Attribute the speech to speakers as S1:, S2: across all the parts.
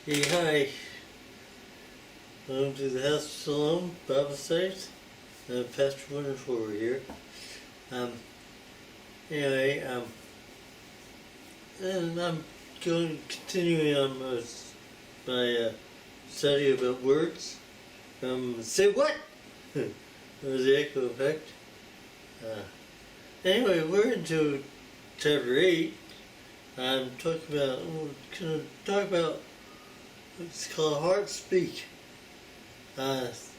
S1: Hey, hi. Welcome to the House of Shalom Bible studies. Pastor Wonderful over here. Anyway, and I'm continuing on my study about words. Say what? That was the echo effect. Anyway, we're into chapter 8. I'm going to talk about what's called heart speak. Says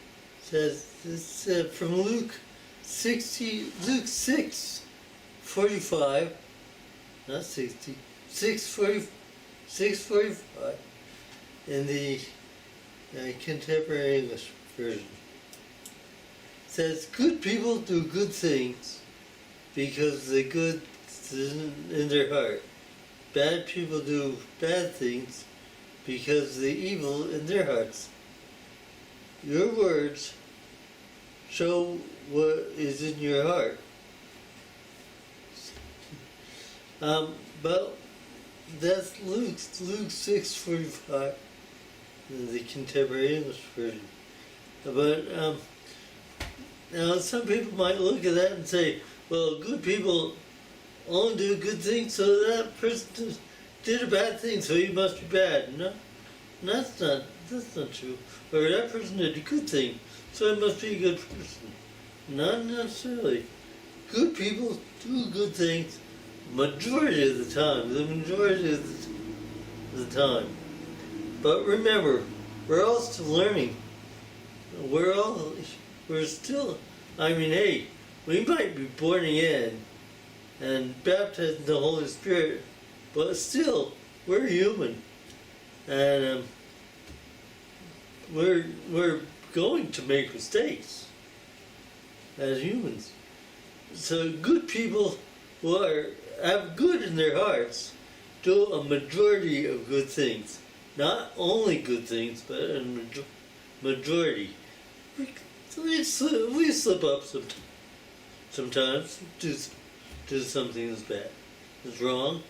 S1: this from Luke 6:45, not 60, 6:45 in the contemporary English version. It says, "Good people do good things because the good is in their heart. Bad people do bad things because the evil in their hearts. Your words show what is in your heart." But that's Luke 6:45 in the contemporary English version. But now some people might look at that and say, well, good people only do good things, so that person did a bad thing, so he must be bad. No, that's not true. Or that person did a good thing, so he must be a good person. Not necessarily. Good people do good things majority of the time. But remember, we're all still learning. We're still, hey, we might be born again and baptized in the Holy Spirit, but still, we're human. And we're going to make mistakes as humans. So good people who have good in their hearts do a majority of good things. Not only good things, but a majority. We slip up sometimes, do something that's bad, that's wrong.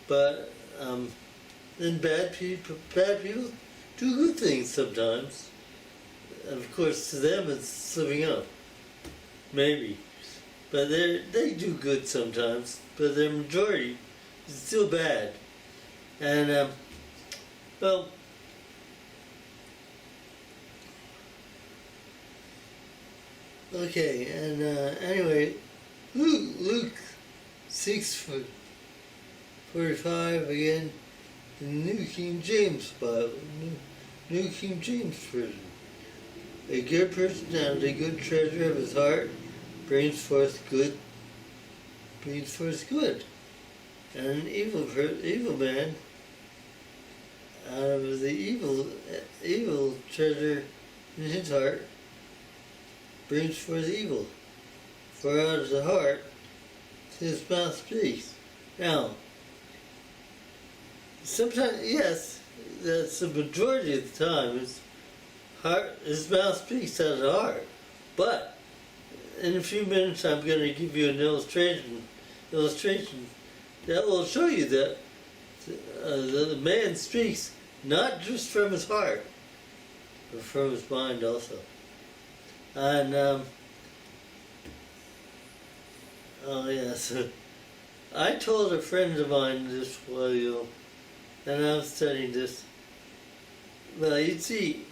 S1: But then bad people do good things sometimes. And of course, to them it's slipping up, maybe. But they do good sometimes, but their majority is still bad. And okay. And anyway, Luke 6:45 again. The New King James Bible, New King James Version. A good person out of the good treasure of his heart brings forth good. And an evil man out of the evil treasure in his heart brings forth evil. For out of the heart his mouth speaks. Now, sometimes, yes, that's the majority of the time. His mouth speaks out of the heart. But in a few minutes, I'm going to give you an illustration that will show you that the man speaks not just from his heart, but from his mind also. And I told a friend of mine this while ago, and I was studying this. Well, you see,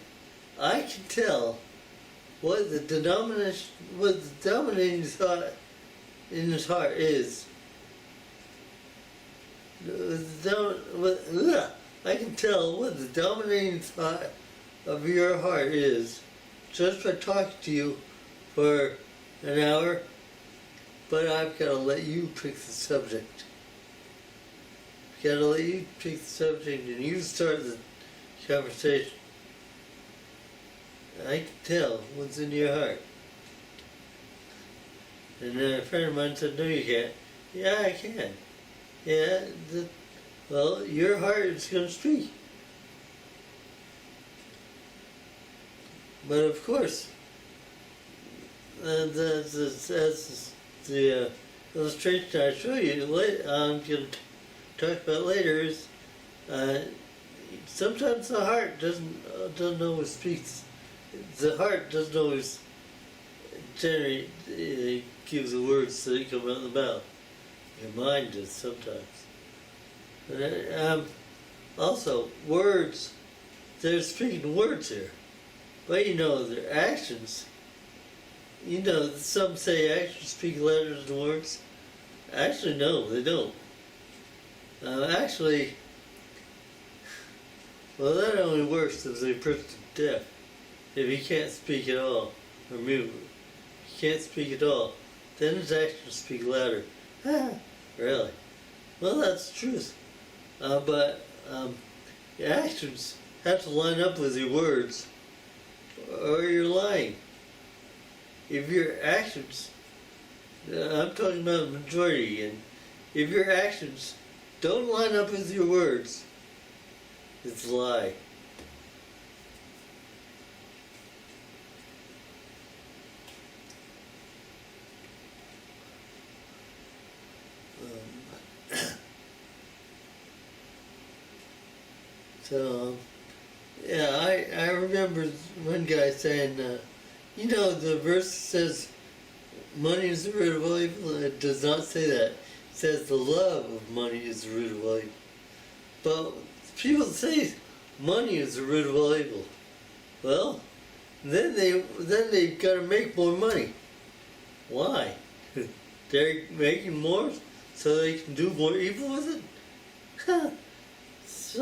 S1: I can tell what the dominating thought in his heart is. I can tell what the dominating thought of your heart is just by talking to you for an hour, but I've got to let you pick the subject. Got to let you pick the subject and you start the conversation. I can tell what's in your heart. And then a friend of mine said, no, you can't. Yeah, I can. Yeah, well, your heart is going to speak. But of course, that's the illustration I show you, I'm going to talk about later, is Uh, Sometimes the heart doesn't always speak. The heart doesn't always generate gives the words that come out of the mouth. Your mind does sometimes. Also, words. They're speaking words here, but their actions. Some say actions speak louder than words. Actually, no, they don't. Well, that only works if the person's deaf. If he can't speak at all, or mute, he can't speak at all, then his actions speak louder. Really? Well, that's the truth. But your actions have to line up with your words, or you're lying. If your actions, I'm talking about the majority, and if your actions don't line up with your words, it's a lie. I remember one guy saying, the verse says money is the root of all evil. It does not say that. It says the love of money is the root of all evil. But people say money is the root of all evil. Well, then they've got to make more money. Why? They're making more so they can do more evil with it? It's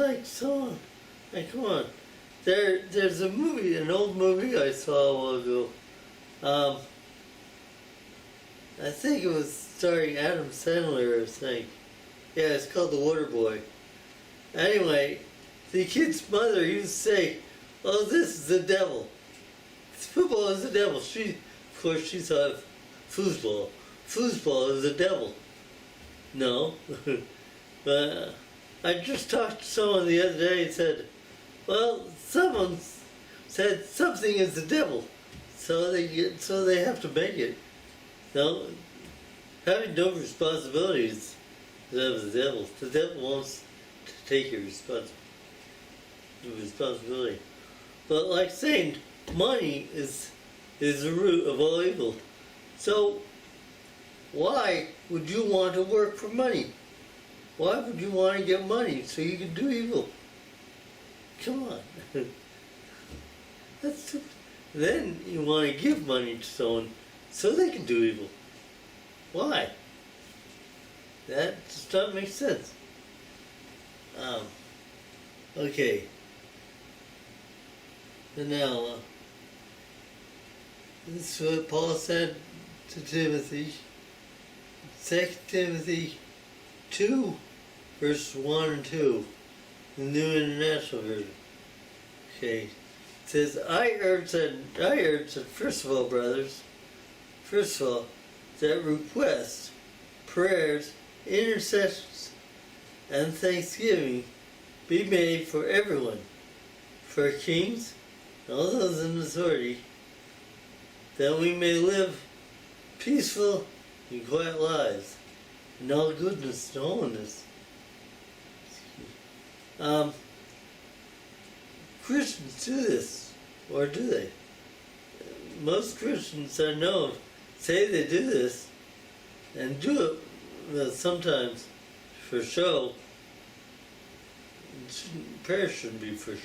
S1: come on. There's a movie, an old movie I saw a while ago. I think it was starring Adam Sandler or something. Yeah, it's called The Water Boy. Anyway, the kid's mother used to say, "Oh, this is the devil. Football is the devil." Of course, she thought foosball. Foosball is the devil. No. But I just talked to someone the other day and said, well, someone said something is the devil, so they have to make it. No, having no responsibilities is the devil. The devil wants to take your responsibility. But like saying, money is the root of all evil. So why would you want to work for money? Why would you want to get money so you can do evil? Come on. That's stupid. Then you want to give money to someone so they can do evil. Why? That does not make sense. Okay. And now, this is what Paul said to Timothy. 2 Timothy 2, verse 1 and 2, the New International Version. Okay. It says, I urge that, first of all, brothers, that requests, prayers, intercessions, and thanksgiving be made for everyone, for kings, and all those in authority, that we may live peaceful and quiet lives, in all goodness and holiness. Christians do this, or do they? Most Christians I know say they do this, and do it sometimes for show. Prayer shouldn't be for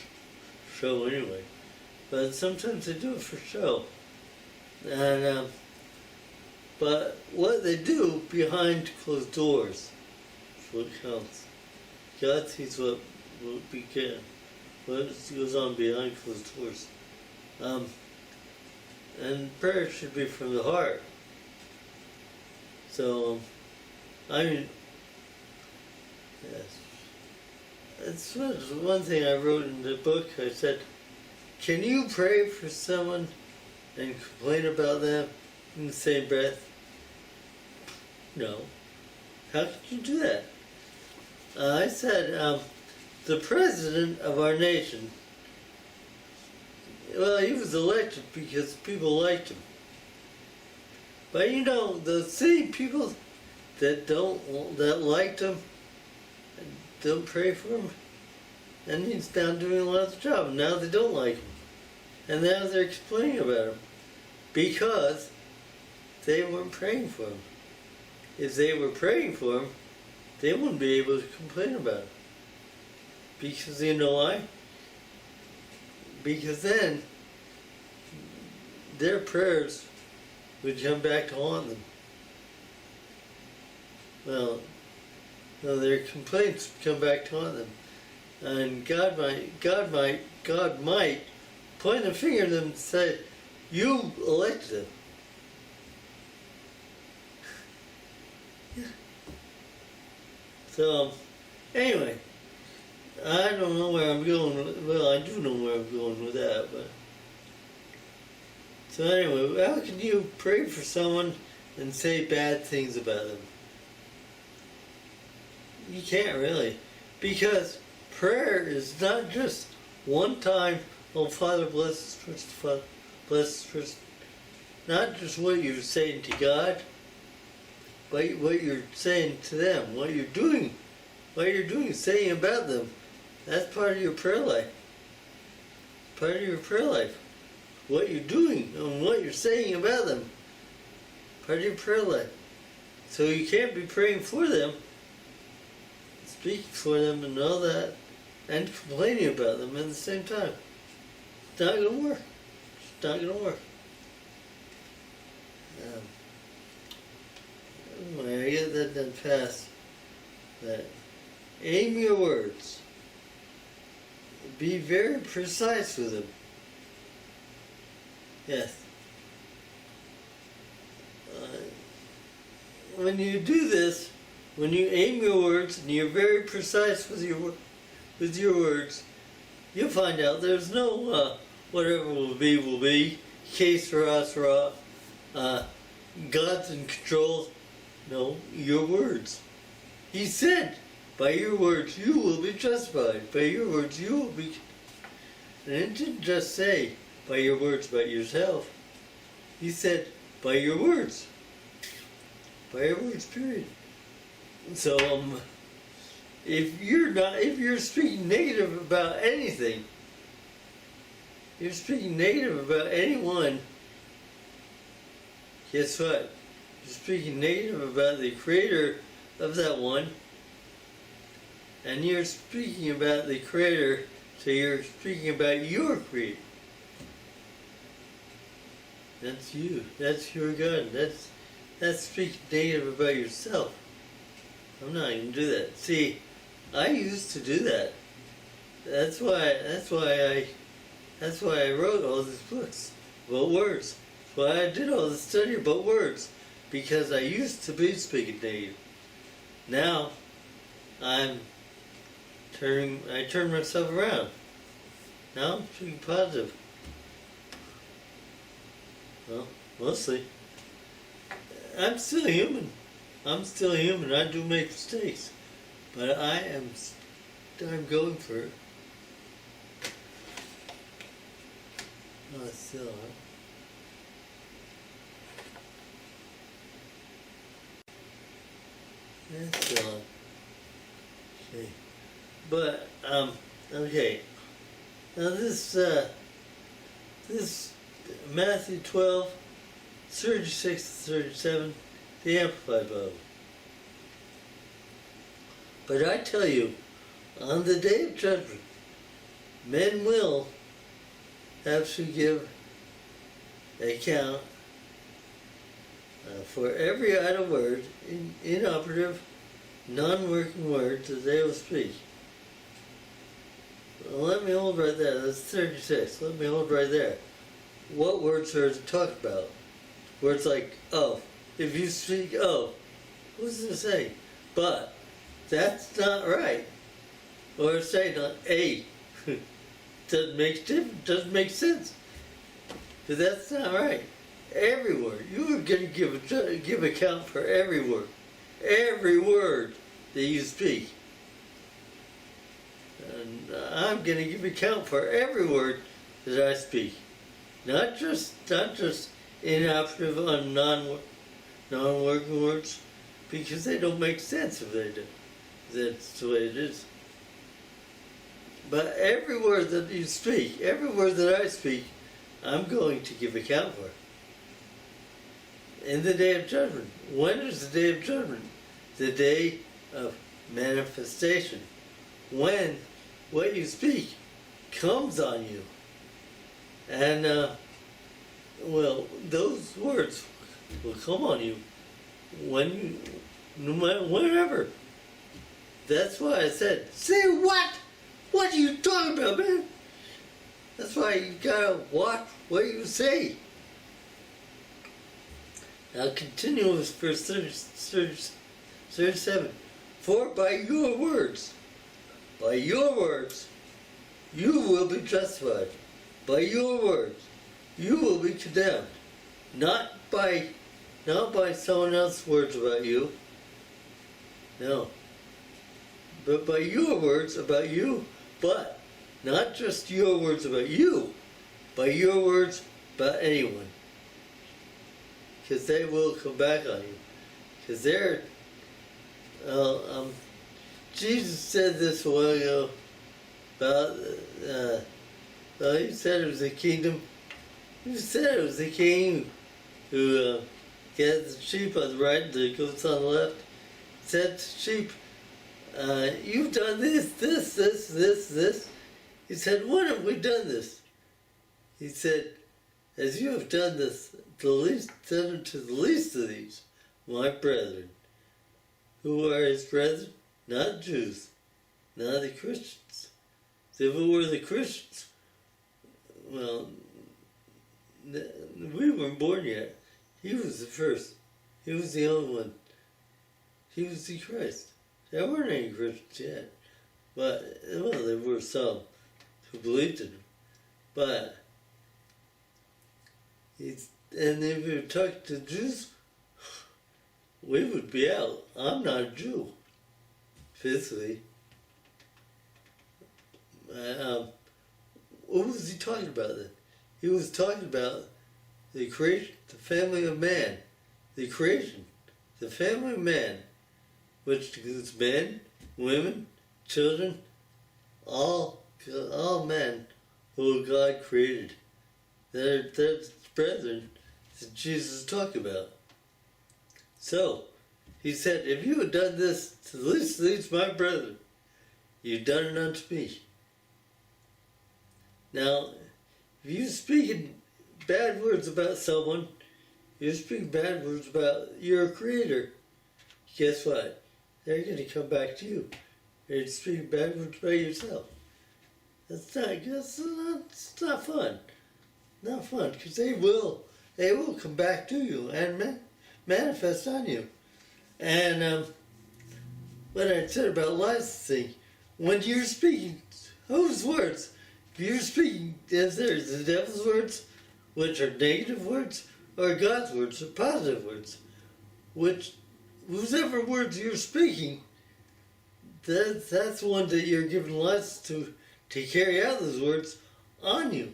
S1: show anyway, but sometimes they do it for show. And but what they do behind closed doors is what counts. God sees what goes on behind closed doors. And prayer should be from the heart. So, yes. That's one thing I wrote in the book. I said, can you pray for someone and complain about them in the same breath? No. How could you do that? I said, the president of our nation, well, he was elected because people liked him. But the same people that liked him, don't pray for him, and he's now doing a lot of the job. And now they don't like him. And now they're complaining about him because they weren't praying for him. If they were praying for him, they wouldn't be able to complain about him. Because you know why? Because then their prayers would come back to haunt them. Well, no, their complaints would come back to haunt them. And God might point a finger at them and say, you elected him. Yeah. So, anyway, I don't know where I'm going. Well, I do know where I'm going with that, but. So anyway, how can you pray for someone and say bad things about them? You can't really. Because prayer is not just one time, oh, Father, bless this person, Father, bless this person. Not just what you're saying to God, but what you're saying to them, what you're doing, saying about them. That's part of your prayer life. Part of your prayer life. What you're doing and what you're saying about them. Part of your prayer life. So you can't be praying for them, speaking for them and all that, and complaining about them at the same time. It's not going to work. It's not going to work. Anyway, I get that done fast. That aim your words. Be very precise with them. Yes. When you do this, when you aim your words and you're very precise with your words, you'll find out there's no whatever will be, case sera, God's in control. No, your words. He said, by your words you will be justified. By your words you will be. And it didn't just say by your words about yourself. He said, by your words. By your words, period. So, if you're speaking negative about anything, you're speaking negative about anyone, guess what? You're speaking negative about the creator of that one, and you're speaking about the creator, so you're speaking about your creator. That's you. That's your God. That's speaking negative about yourself. I'm not even do that. See, I used to do that. That's why I wrote all these books about words. That's why I did all this study about words. Because I used to be speaking negative. Now I turn myself around. Now I'm speaking positive. Well, mostly. I'm still human. I do make mistakes. But I'm going for it. Oh, still, huh? That's still on. Okay. But, okay. Now this Matthew 12, 36 to 37, the Amplified Bible. But I tell you, on the day of judgment, men will have to give account for every idle word, inoperative, non-working words that they will speak. Well, let me hold right there. That's 36. Let me hold right there. What words are to talk about? Words like, oh. If you speak, oh. What's it say? But. That's not right. Or say not a. Doesn't make sense. But that's not right. Every word. You are going to give account for every word. Every word that you speak. And I'm going to give account for every word that I speak. Not just inoperative on non-working words, because they don't make sense if they do. That's the way it is. But every word that you speak, every word that I speak, I'm going to give account for. In the day of judgment. When is the day of judgment? The day of manifestation. When what you speak comes on you. And, well, those words will come on you when you, no matter, whenever. That's why I said, say what? What are you talking about, man? That's why you gotta watch what you say. Now continue with verse 37. For by your words, you will be justified. By your words, you will be condemned. Not by someone else's words about you. No. But by your words about you. But not just your words about you, but your words about anyone. Because they will come back on you. Because they're, Jesus said this a while ago about, he said it was a kingdom. He said it was a king who gets the sheep on the right and the goats on the left. He said to sheep, you've done this. He said, when have we done this? He said, as you have done this, to the least of these, my brethren. Who are his brethren? Not Jews, not the Christians. If it were the Christians, well, we weren't born yet. He was the first. He was the only one. He was the Christ. There weren't any Christians yet. But, well, there were some who believed in him. But, and if you talk to Jews, we would be out. I'm not a Jew, physically. What was he talking about then? He was talking about the creation, the family of man. The creation, the family of man, which includes men, women, children, all men who God created. That's brethren that Jesus talked about. So, he said, if you had done this to the least of these my brethren, you've done it unto me. Now, if you speak bad words about someone, you speak bad words about your creator, guess what? They're going to come back to you. They're speaking bad words about yourself. It's not fun. Not fun, because they will come back to you and manifest on you. And what I said about licensing, when you're speaking whose words, if you're speaking, if there's the devil's words, which are negative words, or God's words, or positive words, whosever words you're speaking, that's one that you're given license to carry out those words on you.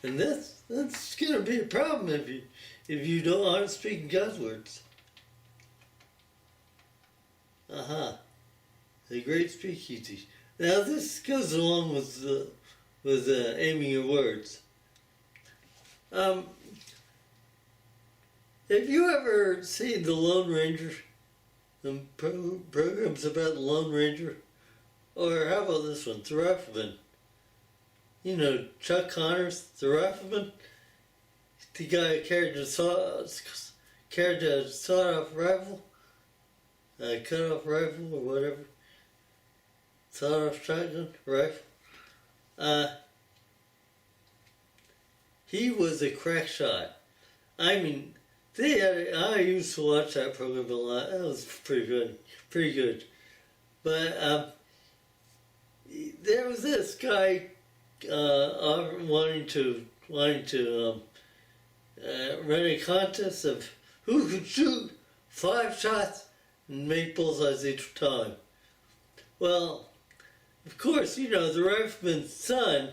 S1: And that's going to be a problem if you aren't speaking God's words. The great speakeasy. Now this goes along with aiming your words. Have you ever seen the Lone Ranger? The programs about the Lone Ranger? Or how about this one, the Rifleman? You know, Chuck Connors, the Rifleman? The guy who carried a sawed-off rifle? Cut-off rifle or whatever. Sawed-off shotgun rifle. He was a crack shot. I mean, I used to watch that program a lot. That was pretty good. But there was this guy wanting to run a contest of who could shoot 5 shots and make bullseyes each time. Well, of course, you know, the rifleman's son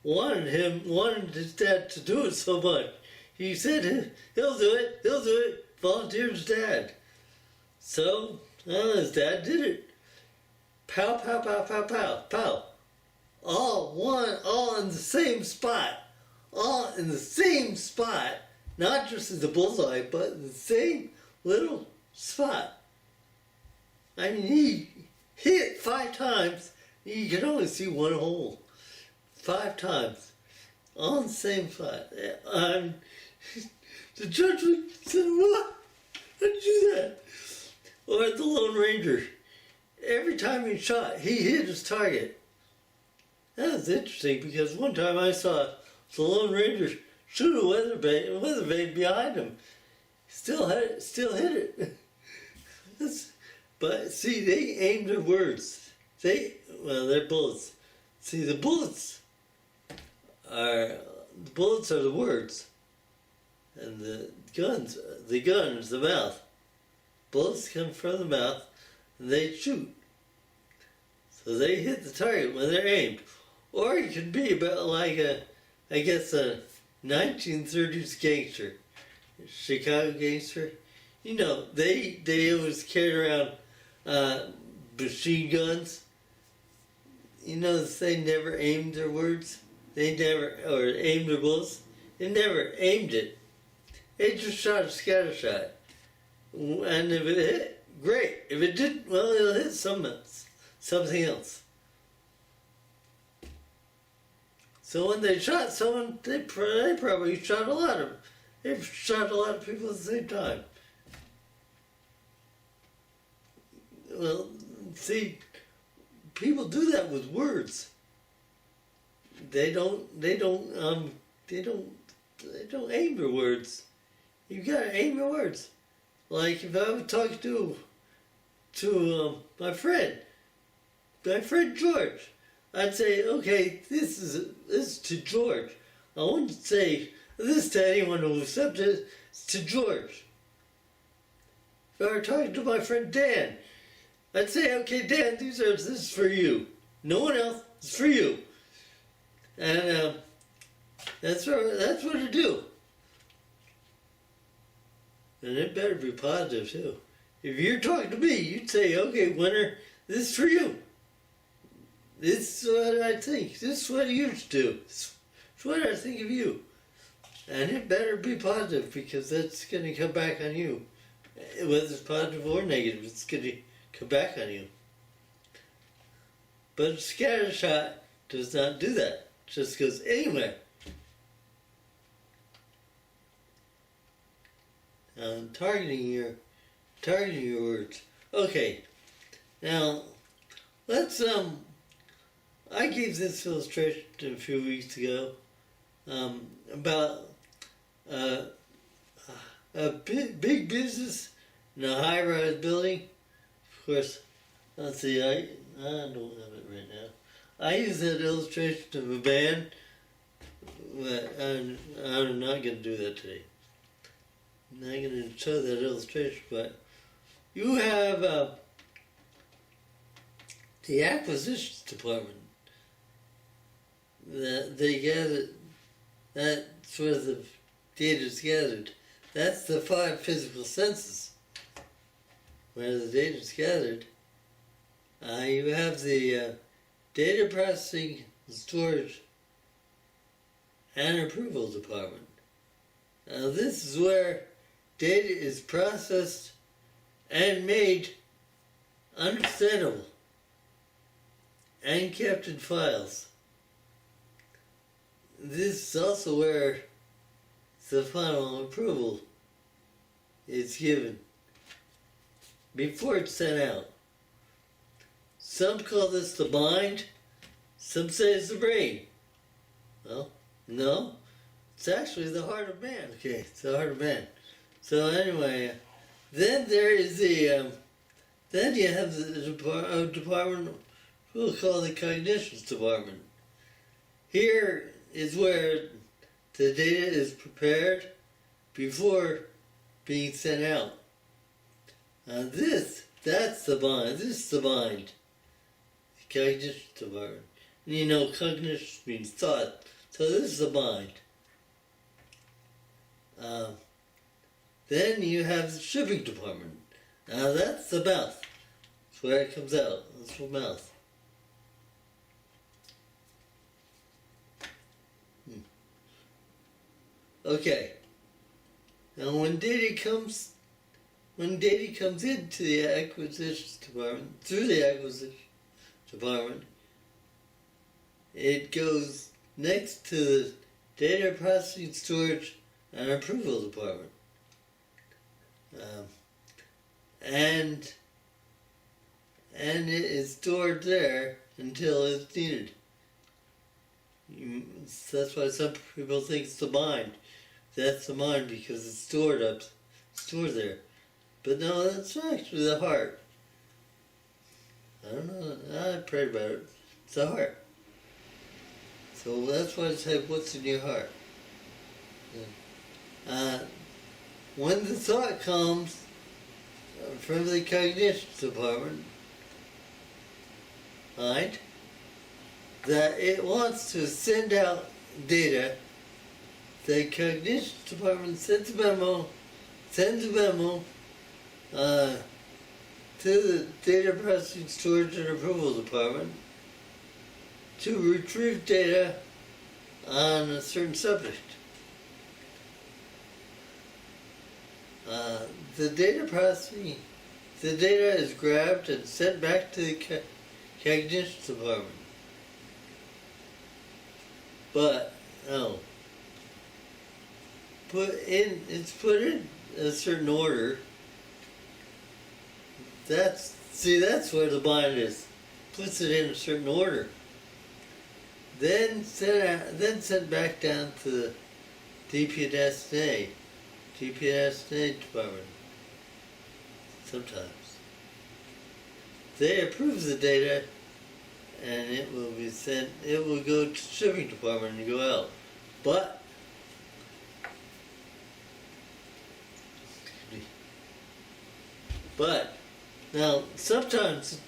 S1: wanted his dad to do it so much. He said he'll do it, volunteered his dad. So, his dad did it. pow, pow, pow, pow, pow, pow. All in the same spot. All in the same spot. Not just in the bullseye, but in the same little spot. I mean, he hit 5 times. You can only see one hole. 5 times. All in the same spot. The judge said, what? How'd you do that? Or the Lone Ranger. Every time he shot, he hit his target. That was interesting because one time I saw the Lone Ranger shoot a weather vane behind him. Still hit it. But see, they aim their words. They're bullets. See, the bullets are the words. And the gun is the mouth. Bullets come from the mouth and they shoot. So they hit the target when they're aimed. Or it could be about like a 1930s gangster, Chicago gangster. You know, they always carried around machine guns. You notice they never aimed their words. They never, or aimed their bullets. They never aimed it. They just shot a scatter shot. And if it hit, great. If it didn't, well, it'll hit something else. So when they shot someone, they probably shot a lot of people at the same time. Well, see, people do that with words. They don't aim their words. You gotta aim your words. Like if I was talking to my friend George, I'd say, okay, this is to George. I wouldn't say this to anyone who was subject. It's to George. If I were talking to my friend Dan, I'd say, okay, Dan, this is for you. No one else. It's for you. And that's what I do. And it better be positive too. If you're talking to me, you'd say, okay, winner, this is for you. This is what I think. This is what you should do. This is what I think of you. And it better be positive because that's going to come back on you. Whether it's positive or negative, it's going to come back on you. But a scatter shot does not do that. It just goes anywhere. Targeting your words. Okay. Now, let's I gave this illustration a few weeks ago about a big business in a high-rise building. Of course, let's see, I don't have it right now. I use that illustration of a band, but I'm not going to do that today. I'm not going to show that illustration, but you have the acquisitions department. They gathered, that sort of the data is gathered. That's the 5 physical senses. Where the data is gathered, you have the data processing, storage, and approval department. Now this is where data is processed and made understandable and kept in files. This is also where the final approval is given before it's sent out. Some call this the mind, some say it's the brain. Well, no, it's actually the heart of man. Okay, it's the heart of man. So anyway, then there is the, then you have the department we'll call the cognitions department. Here is where the data is prepared before being sent out. That's the mind. This is the mind. The cognition department. And you know, cognition means thought. So this is the mind. Then you have the shipping department. Now that's the mouth. That's where it comes out. That's from mouth. Okay. Now when data comes into the acquisitions department, through the acquisition department, it goes next to the data processing, storage, and approval department. And it is stored there until it's needed. That's why some people think it's the mind. That's the mind because it's stored there. But no, that's actually the heart. I don't know. I prayed about it. It's the heart. So that's why I say, what's in your heart? When the thought comes from the cognition department, mind, that it wants to send out data, the cognition department sends a memo to the data processing, storage, and approval department to retrieve data on a certain subject. The data is grabbed and sent back to the cognition department. But no, it's put in a certain order. That's where the mind is. Puts it in a certain order. Then sent back down to the DPSA department. Sometimes they approve the data, and it will be sent. It will go to the shipping department and go out. But now sometimes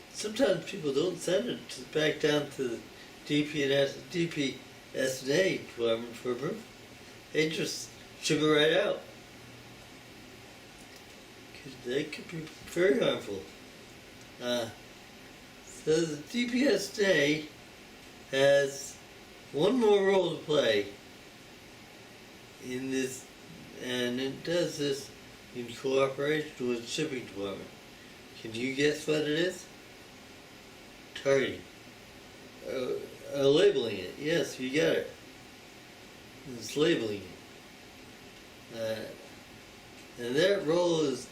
S1: people don't send it back down to the DPSA department for approval. They just ship it right out. They could be very harmful. So the DPSA has one more role to play in this, and it does this in cooperation with the shipping department. Can you guess what it is? Targeting. Labeling it. Yes, you got it. It's labeling it. And that role is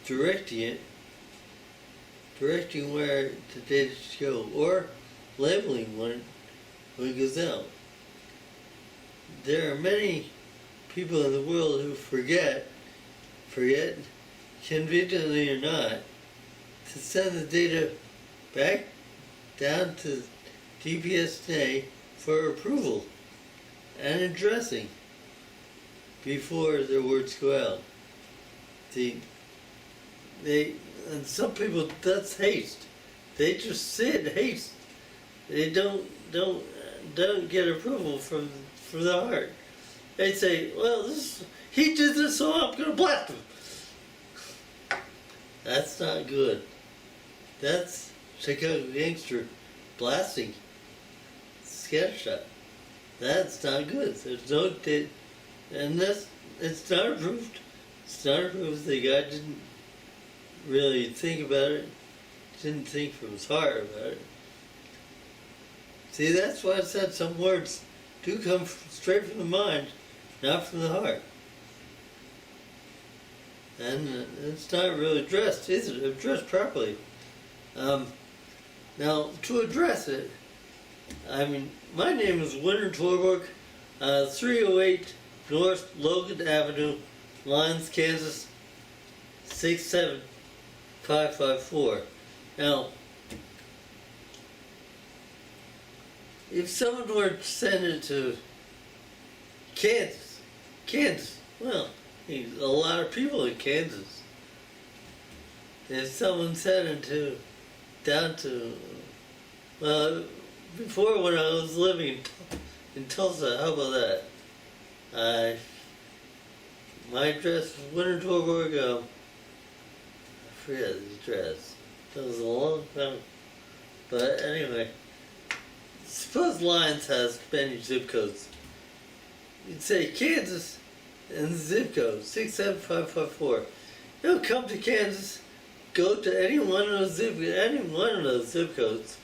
S1: directing where the data should go, or labeling when it goes out. There are many people in the world who forget, conveniently or not, to send the data back down to DPSA for approval and addressing before their words go out. And some people, that's haste. They just say it haste. They don't get approval from the heart. They say, well, he did this, so I'm going to blast him. That's not good. That's Chicago gangster blasting, scattershot. That's not good. There's no data, and it's not approved. It's not approved. The guy didn't really think about it. Didn't think from his heart about it. See, that's why I said some words do come straight from the mind, not from the heart. And it's not really addressed, is it? Addressed properly. Now, to address it, my name is Winter Torborg, 308 North Logan Avenue, Lyons, Kansas, 67554. Now, if someone were to send it to Kansas, well, a lot of people in Kansas. If someone sent it down to, well, before when I was living in Tulsa, how about that? My address was Winter Torborg, I forget the address. That was a long time. But anyway, suppose Lyons has many zip codes. You'd say Kansas and the zip code 67554. You'll come to Kansas, go to any one of those zip codes.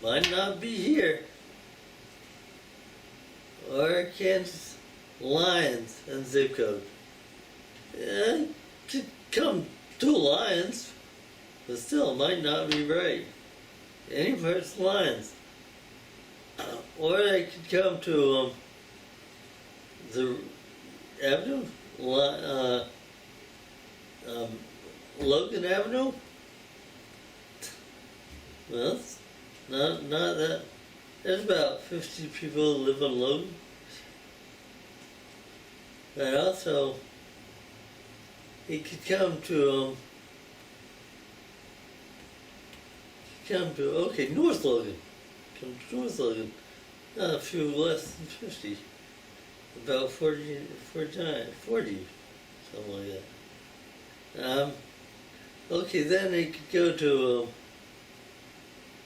S1: Might not be here. Or Kansas, Lyons and zip code. Yeah, could come to Lyons, but still it might not be right. Any parts Lyons. Or they could come to the Avenue, Logan Avenue. Well, it's not that. There's about 50 people who live on Logan. But also, it could come to North Logan. Come to North Logan. A few less than 50. About 40, something like that. Okay, then they could go to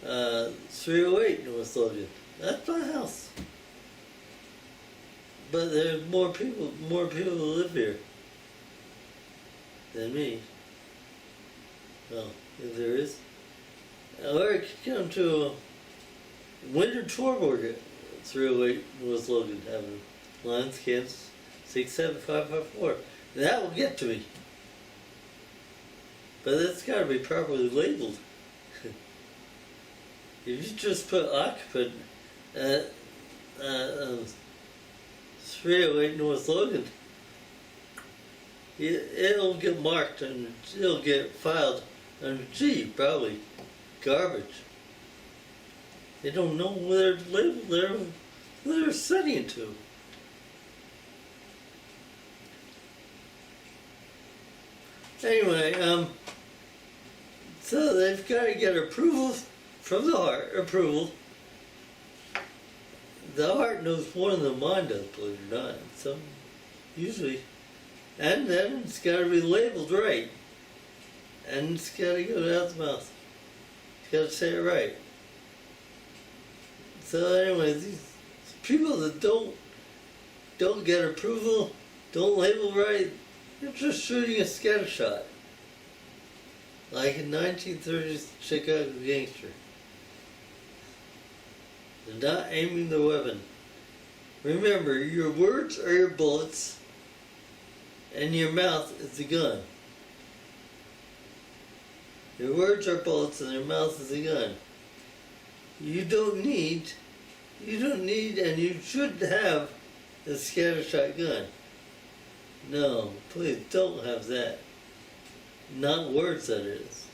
S1: 308 North Logan. That's my house. But there's more people who live here than me. Well, if there is. Or I could come to Winter Torborg at 308 North Logan Avenue, Lyons, Kansas, 67554. That will get to me. But that's got to be properly labeled. If you just put occupant at 308 North Logan, it'll get marked and it'll get filed under G, probably garbage. They don't know where they're sending it to. Anyway, so they've got to get approval from the heart. Approval. The heart knows more than the mind does, believe it or not. So usually, and then it's got to be labeled right, and it's got to go out the mouth. It's got to say it right. So anyway, these people that don't get approval, don't label right, they're just shooting a scattershot. Like a 1930s Chicago gangster. They're not aiming the weapon. Remember, your words are your bullets, and your mouth is the gun. Your words are bullets, and your mouth is the gun. You don't need, and you shouldn't have a scattershot gun. No, please don't have that. Not words, that is.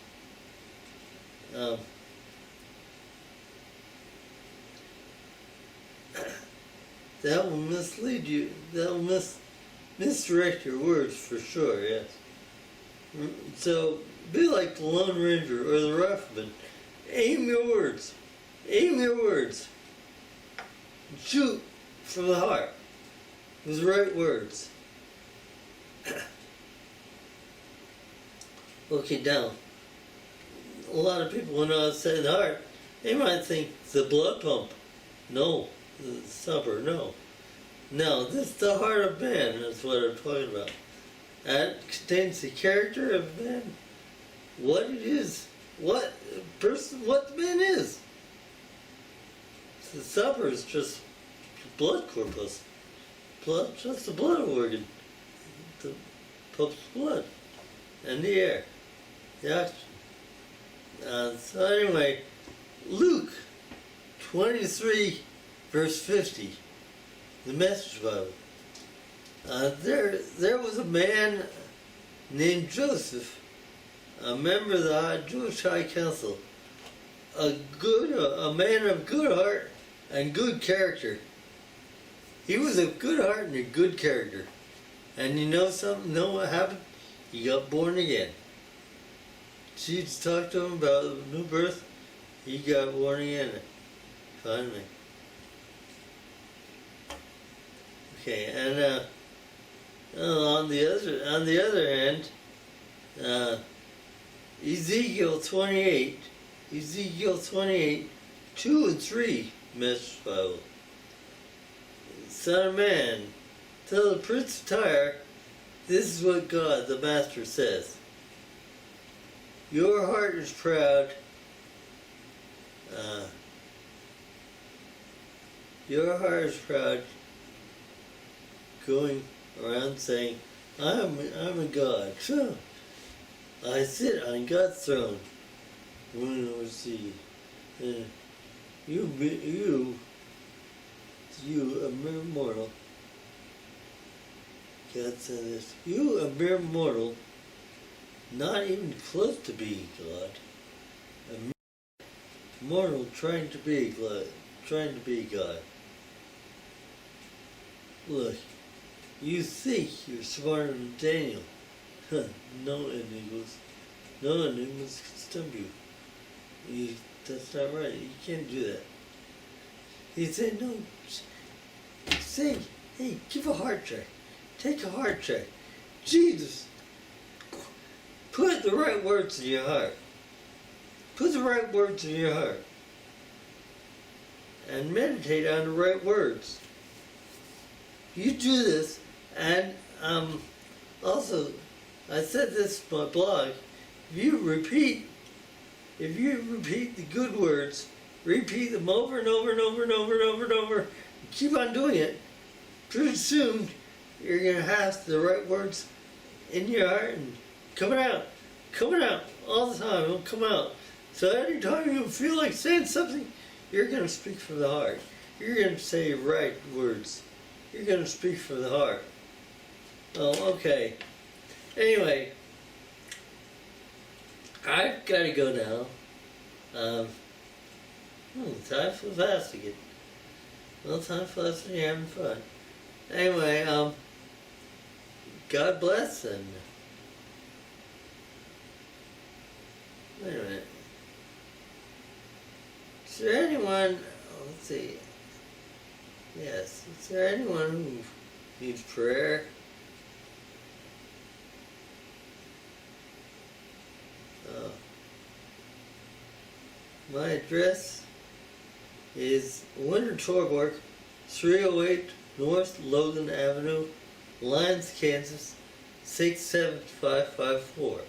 S1: That will mislead you. That will misdirect your words for sure, yes. So, be like the Lone Ranger or the Rifleman. Aim your words. Aim your words. Shoot from the heart with the right words. Okay, now, a lot of people, when I say the heart, they might think the blood pump. No, the supper, no. No, this is the heart of man, that's what I'm talking about. That contains the character of man, what it is, what the man is. The supper is just blood corpus. Blood, just the blood organ. The pumps blood. And the air. The oxygen. So anyway, Luke 23 verse 50, the Message Bible. There was a man named Joseph, a member of the Jewish High Council, a man of good heart and good character. He was of good heart and a good character. And you know something? Know what happened? He got born again. Jesus talked to him about the new birth. He got born again. Finally. Okay, and on the other hand, Ezekiel 28, 2 and 3, Message Bible. Son of man, tell the prince of Tyre, this is what God, the Master, says. Your heart is proud. Your heart is proud, going around saying, I'm a God. I sit on God's throne. Moon over sea. You a mere mortal. God said this. You a mere mortal, not even close to being God. A mere mortal trying to be God. Look, you think you're smarter than Daniel. No enigmas can stump you. That's not right. You can't do that. He said, no. Say, hey, give a heart check. Take a heart check. Jesus, put the right words in your heart. Put the right words in your heart. And meditate on the right words. You do this, and also, I said this in my blog, if you repeat the good words, repeat them over and over and over and over and over and over, keep on doing it, pretty soon you're going to have the right words in your heart and coming out all the time. It'll come out. So anytime you feel like saying something, you're going to speak from the heart. You're going to say right words. You're going to speak from the heart. Oh, okay. Anyway, I've got to go now. Time flew fast again. Well, time flies when you're having fun. Anyway, God bless, and wait a minute. Is there anyone, let's see. Yes, is there anyone who needs prayer? My address is Winter Torborg, 308 North Logan Avenue, Lyons, Kansas, 67554.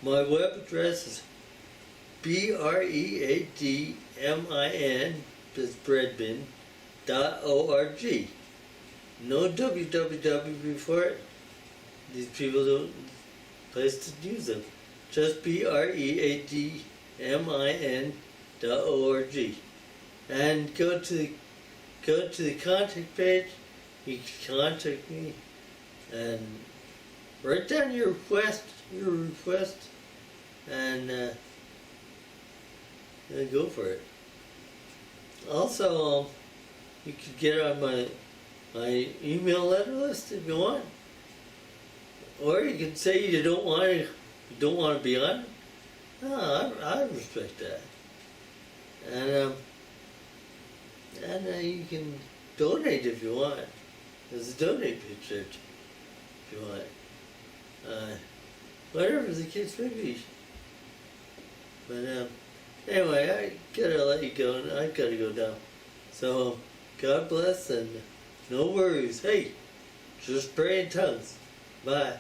S1: My web address is breadmin, that's breadbin.org. No www before it. These people don't place to use them. Just breadmin.org. And go to the contact page. You can contact me and write down your request, and go for it. Also, you could get on my email letter list if you want, or you can say you don't want to be on it. No, I respect that. And you can donate if you want. There's a donate page if you want. Whatever the case may be. But anyway, I gotta let you go, and I gotta go now. So God bless, and no worries. Hey, just pray in tongues. Bye.